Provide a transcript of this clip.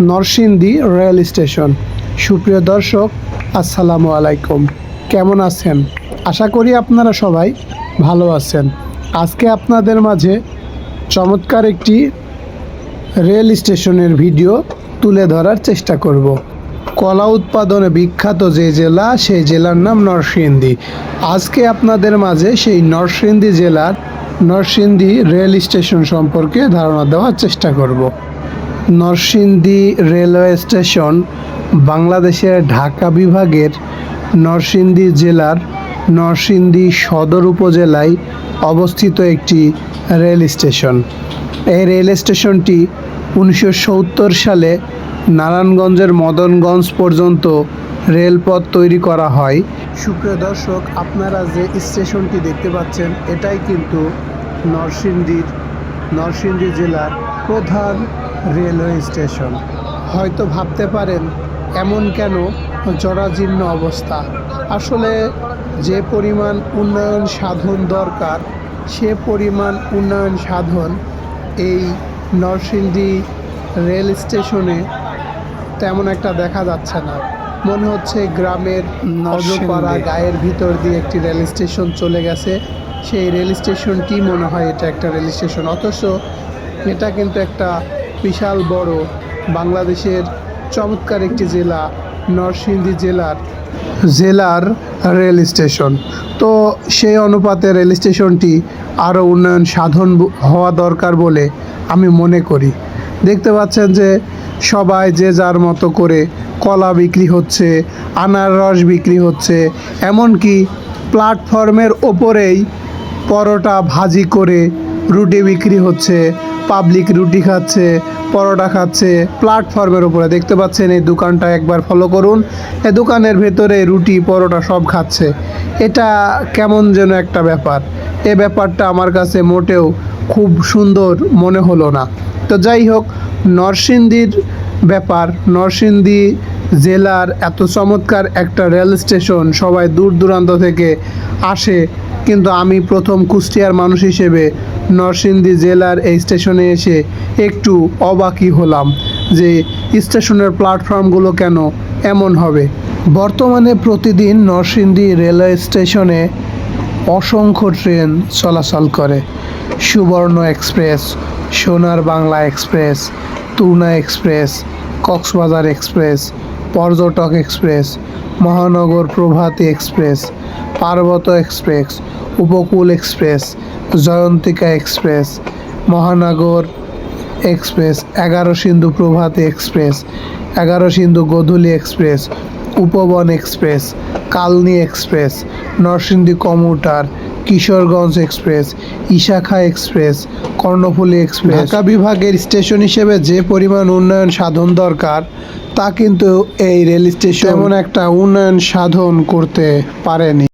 Narsingdi rail station. সুপ্রিয় দর্শক, আসসালামু আলাইকুম। কেমন আছেন? আশা করি আপনারা সবাই ভালো আছেন। আজকে আপনাদের মাঝে চমৎকার একটি রেল স্টেশনের ভিডিও তুলে ধরার চেষ্টা করব। কলা উৎপাদনে বিখ্যাত যে জেলা, সেই জেলার নাম নরসিংদী। আজকে আপনাদের মাঝে সেই নরসিংদী জেলার নরসিংদী রেল স্টেশন সম্পর্কে ধারণা দেওয়ার চেষ্টা করব। নরসিংদী রেলওয়ে স্টেশন বাংলাদেশের ঢাকা বিভাগের নরসিংদী জেলার নরসিংদী সদর উপজেলায় অবস্থিত একটি রেল স্টেশন। এই রেল স্টেশনটি 1970 সালে নারায়ণগঞ্জের মদনগঞ্জ পর্যন্ত রেলপথ তৈরি করা হয়। সুপ্রিয় দর্শক, আপনারা যে স্টেশনটি দেখতে পাচ্ছেন, এটাই কিন্তু নরসিংদী জেলার প্রধান রেলওয়ে স্টেশন। হয়তো ভাবতে পারেন এমন কেন জরাজীর্ণ অবস্থা। আসলে যে পরিমাণ উন্নয়ন সাধন দরকার, সে পরিমাণ উন্নয়ন সাধন এই নরসিংদী রেল স্টেশনে তেমন একটা দেখা যাচ্ছে না। মনে হচ্ছে গ্রামের নজরপাড়া গায়ের ভিতর দিয়ে একটি রেল স্টেশন চলে গেছে। সেই রেল স্টেশনটি মনে হয় এটা একটা রেল স্টেশন, অথচ এটা কিন্তু একটা বিশাল বড় বাংলাদেশের চমৎকার একটি জেলা, নরসিংদী জেলার রেল স্টেশন। তো সেই অনুপাতে রেল স্টেশনটি আরও উন্নয়ন সাধন হওয়া দরকার বলে আমি মনে করি। দেখতে পাচ্ছেন যে সবাই যে যার মতো করে কলা বিক্রি হচ্ছে, আনারস বিক্রি হচ্ছে, এমনকি প্ল্যাটফর্মের ওপরেই পরোটা ভাজি করে রুটি বিক্রি হচ্ছে। পাবলিক রুটি খাচ্ছে, পরোটা খাচ্ছে প্ল্যাটফর্মের উপরে। দেখতে পাচ্ছেন এই দোকানটা, একবার ফলো করুন। এই দোকানের ভেতরে রুটি পরোটা সব খাচ্ছে। এটা কেমন যেন একটা ব্যাপার। এ ব্যাপারটা আমার কাছে মোটেও খুব সুন্দর মনে হলো না। তো যাই হোক, নরসিংদীর ব্যাপার, নরসিংদী জেলার এত চমৎকার একটা রেল স্টেশন, সবাই দূর দূরান্ত থেকে আসে। কিন্তু আমি প্রথম কুষ্টিয়ার মানুষ হিসেবে নরসিংদী জেলার এই স্টেশনে এসে একটু অবাকই হলাম যে স্টেশনের প্ল্যাটফর্মগুলো কেন এমন হবে। বর্তমানে প্রতিদিন নরসিংদী রেলওয়ে স্টেশনে অসংখ্য ট্রেন চলাচল করে। Subarna express, Sonar Bangla express, Tuna express, Cox's Bazar express, Parjatak express, Mohanagar Provati express, Parbatya express, Upakul express, Jayantika express, Mohanagar express, 11 Sindhu Provati express, 11 Sindhu Godhuli express, Upaban express, Kalni express, Narsingdi commuter, Kishoreganj express, Isakha express, Karnaphuli express. Dhaka বিভাগের স্টেশন হিসেবে যে পরিমাণ উন্নয়ন সাধন দরকার, তা কিন্তু এই রেল স্টেশন এমন একটা উন্নয়ন সাধন করতে পারেনি।